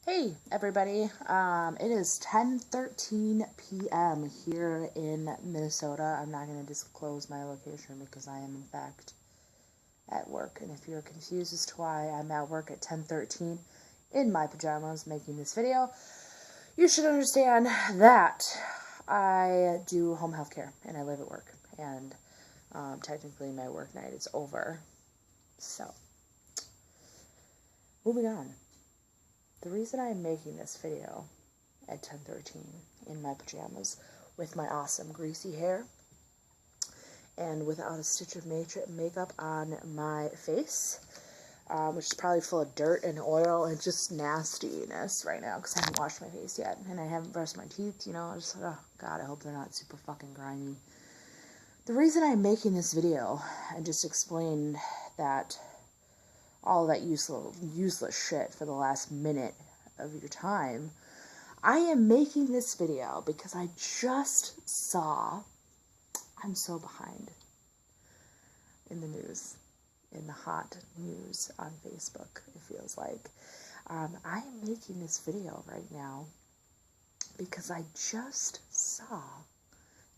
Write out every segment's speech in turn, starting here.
Hey everybody, it is 10:13 p.m. here in Minnesota. I'm not going to disclose my location because I am in fact at work. And if you're confused as to why I'm at work at 10:13 in my pajamas making this video, you should understand that I do home health care and I live at work. And technically my work night is over. So, moving on. The reason I'm making this video at 10:13 in my pajamas with my awesome greasy hair and without a stitch of makeup on my face, which is probably full of dirt and oil and just nastiness right now because I haven't washed my face yet and I haven't brushed my teeth, I just, oh god, I hope they're not super fucking grimy. The reason I'm making this video and just explain that all that useless shit for the last minute of your time, I am making this video because I just saw, I'm so behind in the news, in the hot news on Facebook, it feels like. I am making this video right now because I just saw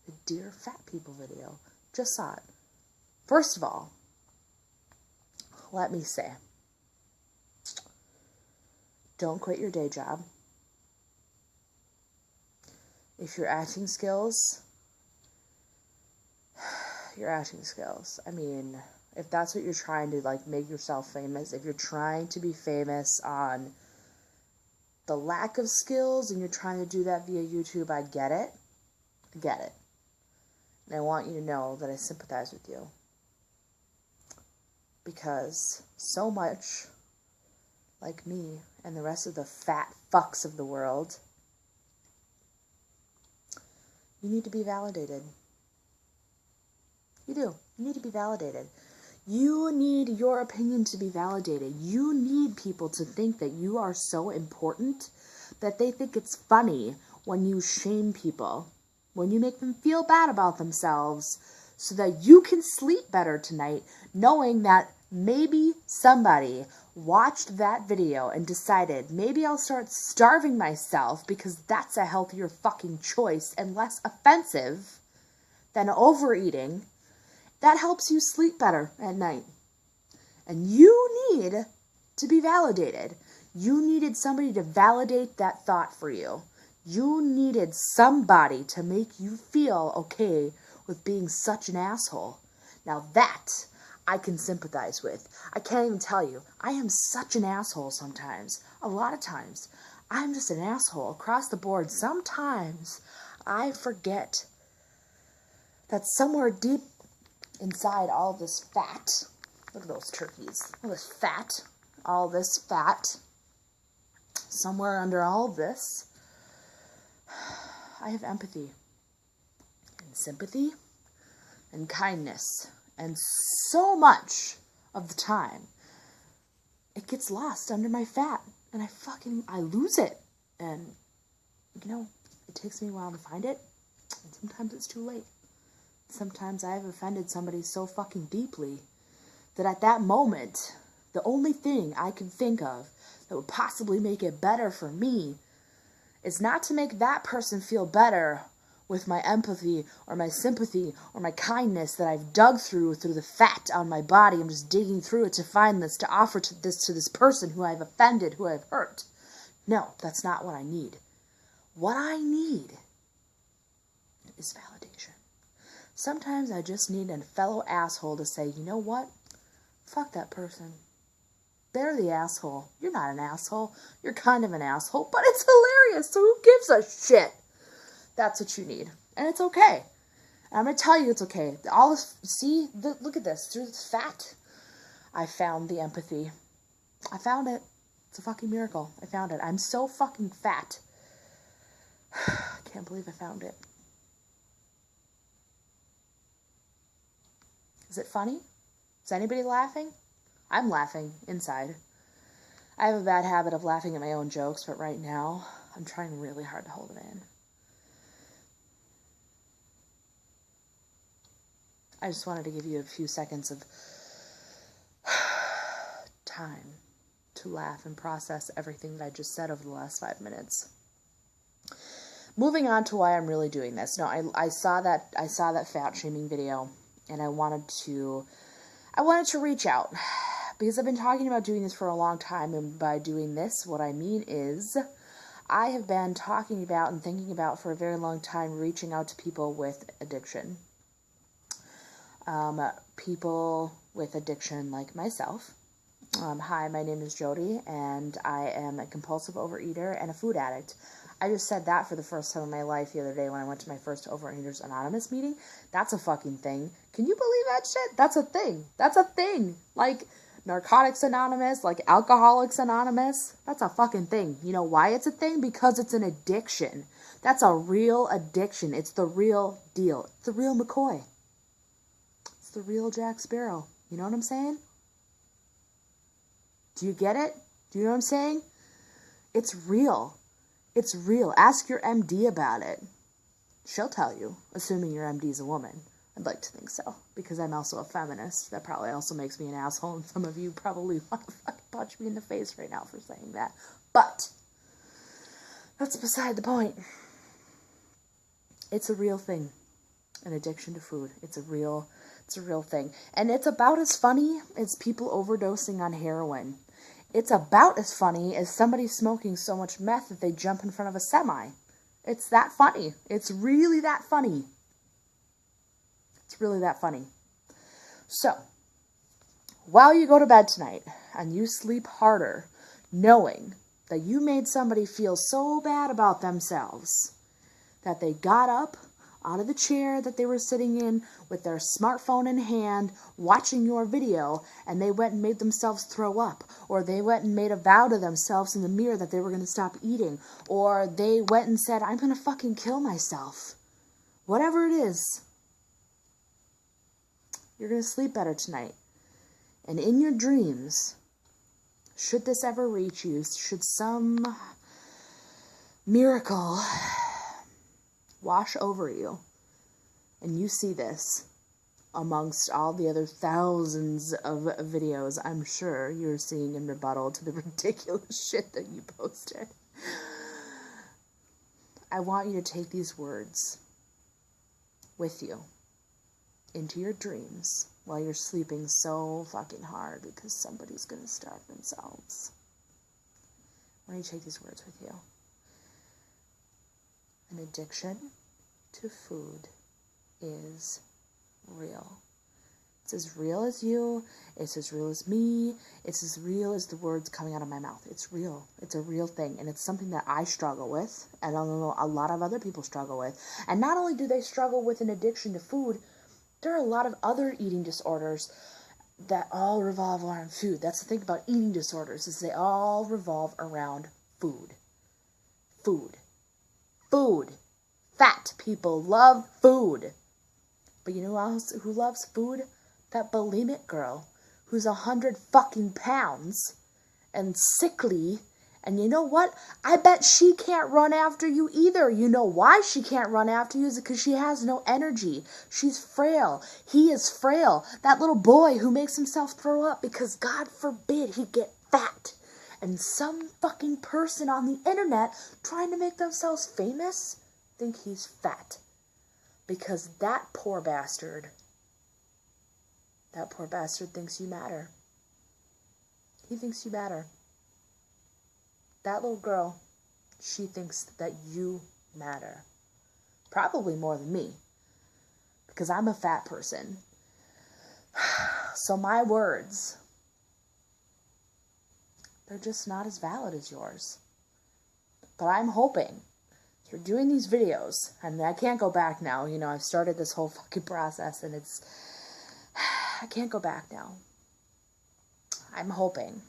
the Dear Fat People video. Just saw it. First of all, let me say, don't quit your day job. If your acting skills, I mean, if that's what you're trying to, make yourself famous, if you're trying to be famous on the lack of skills and you're trying to do that via YouTube, I get it. And I want you to know that I sympathize with you. Because so much, like me and the rest of the fat fucks of the world, you need to be validated. You do. You need to be validated. You need your opinion to be validated. You need people to think that you are so important that they think it's funny when you shame people, when you make them feel bad about themselves so that you can sleep better tonight knowing that maybe somebody watched that video and decided, maybe I'll start starving myself because that's a healthier fucking choice and less offensive than overeating. That helps you sleep better at night. And you need to be validated. You needed somebody to validate that thought for you. You needed somebody to make you feel okay with being such an asshole. Now that I can sympathize with. I can't even tell you. I am such an asshole sometimes. A lot of times. I'm just an asshole across the board. Sometimes I forget that somewhere deep inside all this fat, look at those turkeys, all this fat, somewhere under all of this, I have empathy and sympathy and kindness. And so much of the time, it gets lost under my fat. And I lose it. And, it takes me a while to find it. And sometimes it's too late. Sometimes I've offended somebody so fucking deeply that at that moment, the only thing I can think of that would possibly make it better for me is not to make that person feel better with my empathy or my sympathy or my kindness that I've dug through the fat on my body. I'm just digging through it to find this, to offer to this person who I've offended, who I've hurt. No, that's not what I need. What I need is validation. Sometimes I just need a fellow asshole to say, you know what? Fuck that person. They're the asshole. You're not an asshole. You're kind of an asshole, but it's hilarious, so who gives a shit? That's what you need. And it's okay. And I'm going to tell you it's okay. All this, look at this. Through this fat, I found the empathy. I found it. It's a fucking miracle. I found it. I'm so fucking fat. I can't believe I found it. Is it funny? Is anybody laughing? I'm laughing inside. I have a bad habit of laughing at my own jokes, but right now, I'm trying really hard to hold it in. I just wanted to give you a few seconds of time to laugh and process everything that I just said over the last 5 minutes. Moving on to why I'm really doing this. No, I saw that fat shaming video, and I wanted to reach out because I've been talking about doing this for a long time, and by doing this, what I mean is I have been talking about and thinking about for a very long time reaching out to people with addiction. People with addiction like myself. Hi, my name is Jody, and I am a compulsive overeater and a food addict. I just said that for the first time in my life the other day when I went to my first Overeaters Anonymous meeting. That's a fucking thing. Can you believe that shit? That's a thing. That's a thing. Like Narcotics Anonymous, like Alcoholics Anonymous. That's a fucking thing. You know why it's a thing? Because it's an addiction. That's a real addiction. It's the real deal. It's the real McCoy. It's the real Jack Sparrow. You know what I'm saying? Do you get it? Do you know what I'm saying? It's real. It's real. Ask your MD about it. She'll tell you, assuming your MD is a woman. I'd like to think so, because I'm also a feminist. That probably also makes me an asshole, and some of you probably want to fucking punch me in the face right now for saying that. But that's beside the point. It's a real thing. An addiction to food. It's a real thing. And it's about as funny as people overdosing on heroin. It's about as funny as somebody smoking so much meth that they jump in front of a semi. It's that funny. It's really that funny. It's really that funny. So, while you go to bed tonight and you sleep harder, knowing that you made somebody feel so bad about themselves that they got up out of the chair that they were sitting in with their smartphone in hand, watching your video, and they went and made themselves throw up, or they went and made a vow to themselves in the mirror that they were going to stop eating, or they went and said, I'm going to fucking kill myself. Whatever it is, you're going to sleep better tonight. And in your dreams, should this ever reach you, should some miracle wash over you, and you see this amongst all the other thousands of videos I'm sure you're seeing in rebuttal to the ridiculous shit that you posted, I want you to take these words with you into your dreams while you're sleeping so fucking hard because somebody's going to starve themselves. I want you to take these words with you. An addiction to food is real. It's as real as you. It's as real as me. It's as real as the words coming out of my mouth. It's real. It's a real thing. And it's something that I struggle with. And I know a lot of other people struggle with. And not only do they struggle with an addiction to food, there are a lot of other eating disorders that all revolve around food. That's the thing about eating disorders, is they all revolve around food. Food. Food. Fat people love food. But you know who else who loves food? That bulimic girl who's 100 fucking pounds and sickly. And you know what? I bet she can't run after you either. You know why she can't run after you? Is because she has no energy. She's frail. He is frail. That little boy who makes himself throw up because God forbid he get fat. And some fucking person on the internet trying to make themselves famous think he's fat. Because that poor bastard thinks you matter. He thinks you matter. That little girl, she thinks that you matter. Probably more than me. Because I'm a fat person. So my words, they're just not as valid as yours. But I'm hoping through doing these videos, and I can't go back now. You know, I've started this whole fucking process, and I can't go back now. I'm hoping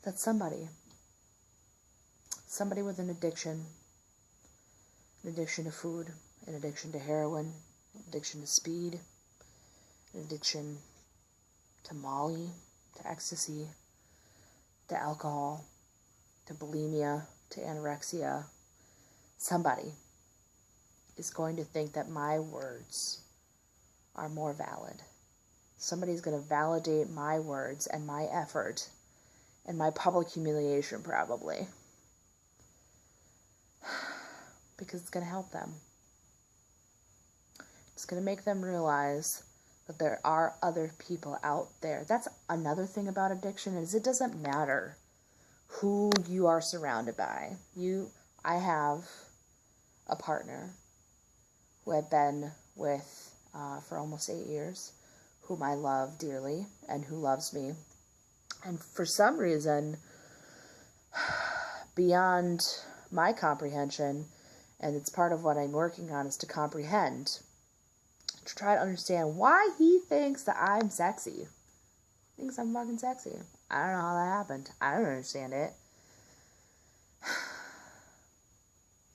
that somebody with an addiction to food, an addiction to heroin, addiction to speed, an addiction to Molly, to ecstasy, to alcohol, to bulimia, to anorexia, somebody is going to think that my words are more valid. Somebody's going to validate my words and my effort and my public humiliation, probably. Because it's going to help them. It's going to make them realize that there are other people out there. That's another thing about addiction, is it doesn't matter who you are surrounded by. I have a partner who I've been with for almost 8 years, whom I love dearly and who loves me. And for some reason, beyond my comprehension, and it's part of what I'm working on, is to comprehend, to try to understand why he thinks that I'm sexy. He thinks I'm fucking sexy. I don't know how that happened. I don't understand it.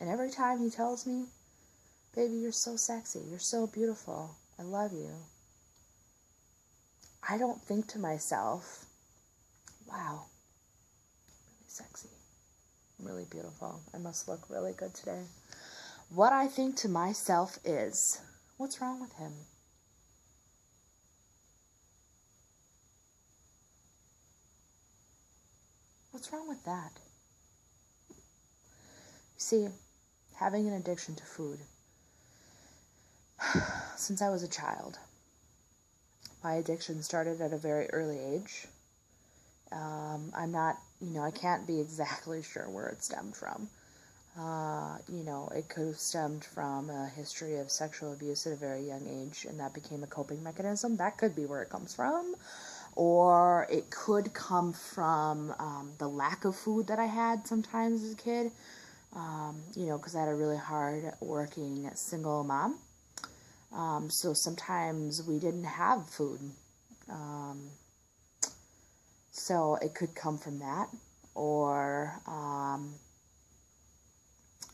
And every time he tells me, baby, you're so sexy. You're so beautiful. I love you. I don't think to myself, wow, really sexy. Really beautiful. I must look really good today. What I think to myself is, what's wrong with him? What's wrong with that? You see, having an addiction to food, since I was a child, my addiction started at a very early age. I'm not, I can't be exactly sure where it stemmed from. It could have stemmed from a history of sexual abuse at a very young age, and that became a coping mechanism. That could be where it comes from. Or it could come from the lack of food that I had sometimes as a kid, because I had a really hard working single mom. So sometimes we didn't have food. So it could come from that, or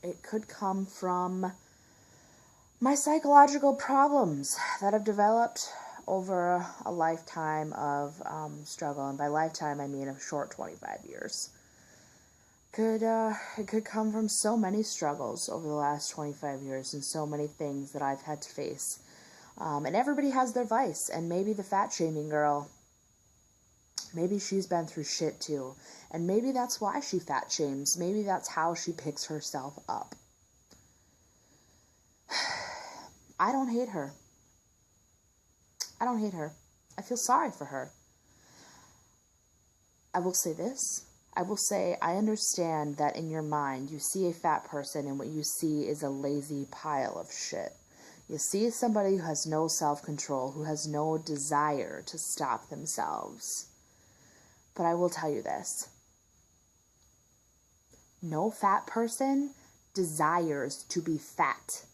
it could come from my psychological problems that have developed over a lifetime of struggle. And by lifetime, I mean a short 25 years. It could come from so many struggles over the last 25 years and so many things that I've had to face. And everybody has their vice. And maybe the fat shaming girl, maybe she's been through shit too. And maybe that's why she fat shames. Maybe that's how she picks herself up. I don't hate her. I don't hate her. I feel sorry for her. I will say this. I will say I understand that in your mind you see a fat person and what you see is a lazy pile of shit. You see somebody who has no self-control, who has no desire to stop themselves. But I will tell you this. No fat person desires to be fat.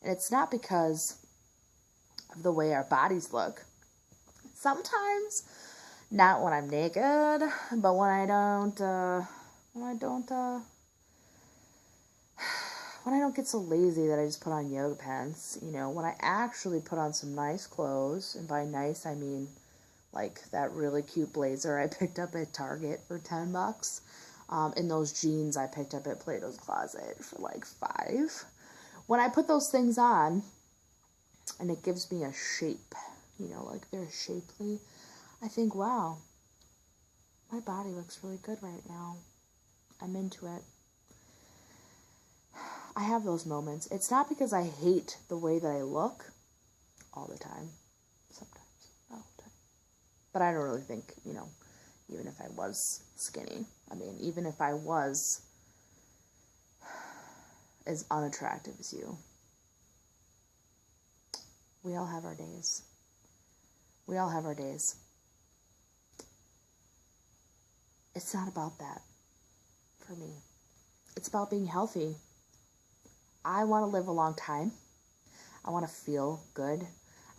And it's not because of the way our bodies look. Sometimes, not when I'm naked, but when I don't get so lazy that I just put on yoga pants, when I actually put on some nice clothes, and by nice I mean like that really cute blazer I picked up at Target for $10, and those jeans I picked up at Plato's Closet for like $5. When I put those things on, and it gives me a shape, like they're shapely, I think, wow, my body looks really good right now. I'm into it. I have those moments. It's not because I hate the way that I look all the time. Sometimes. Not all the time. But I don't really think, even if I was skinny. Even if I was as unattractive as you. We all have our days. We all have our days. It's not about that for me. It's about being healthy. I want to live a long time. I want to feel good.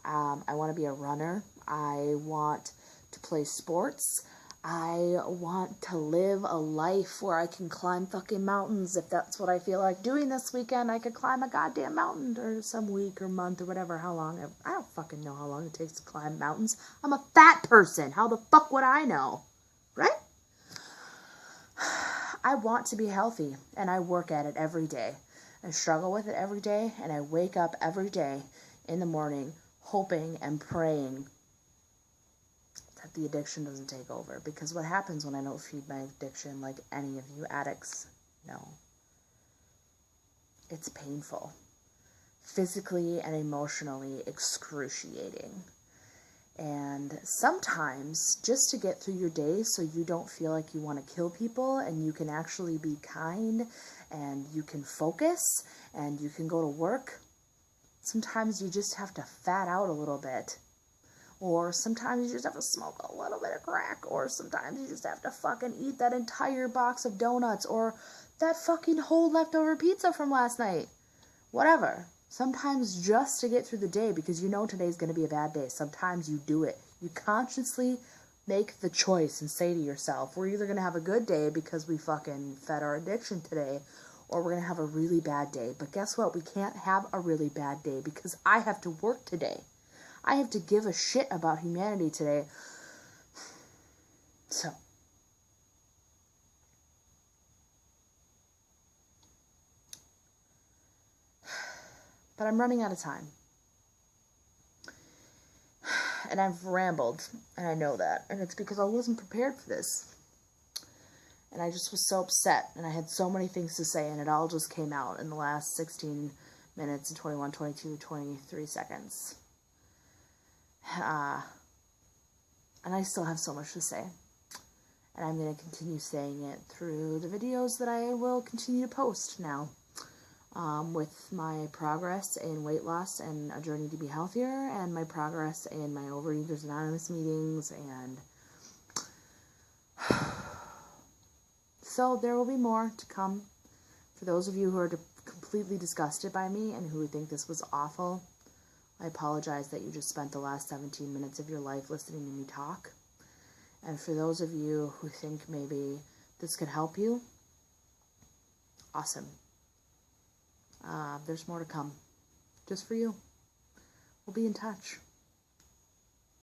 I want to be a runner. I want to play sports. I want to live a life where I can climb fucking mountains. If that's what I feel like doing this weekend, I could climb a goddamn mountain, or some week or month or whatever, how long. I don't fucking know how long it takes to climb mountains. I'm a fat person. How the fuck would I know? Right? I want to be healthy, and I work at it every day. I struggle with it every day, and I wake up every day in the morning hoping and praying the addiction doesn't take over. Because what happens when I don't feed my addiction, like any of you addicts know, it's painful. Physically and emotionally excruciating. And sometimes, just to get through your day so you don't feel like you want to kill people and you can actually be kind and you can focus and you can go to work, sometimes you just have to fat out a little bit. Or sometimes you just have to smoke a little bit of crack. Or sometimes you just have to fucking eat that entire box of donuts or that fucking whole leftover pizza from last night. Whatever. Sometimes just to get through the day, because you know today's going to be a bad day. Sometimes you do it. You consciously make the choice and say to yourself, we're either going to have a good day because we fucking fed our addiction today, or we're going to have a really bad day. But guess what? We can't have a really bad day because I have to work today. I have to give a shit about humanity today. So. But I'm running out of time. And I've rambled, and I know that. And it's because I wasn't prepared for this. And I just was so upset, and I had so many things to say, and it all just came out in the last 16 minutes and 21, 22, 23 seconds. And I still have so much to say. And I'm going to continue saying it through the videos that I will continue to post now. With my progress in weight loss and a journey to be healthier, and my progress in my Overeaters Anonymous meetings, and so there will be more to come. For those of you who are completely disgusted by me and who think this was awful, I apologize that you just spent the last 17 minutes of your life listening to me talk. And for those of you who think maybe this could help you, awesome. There's more to come. Just for you. We'll be in touch.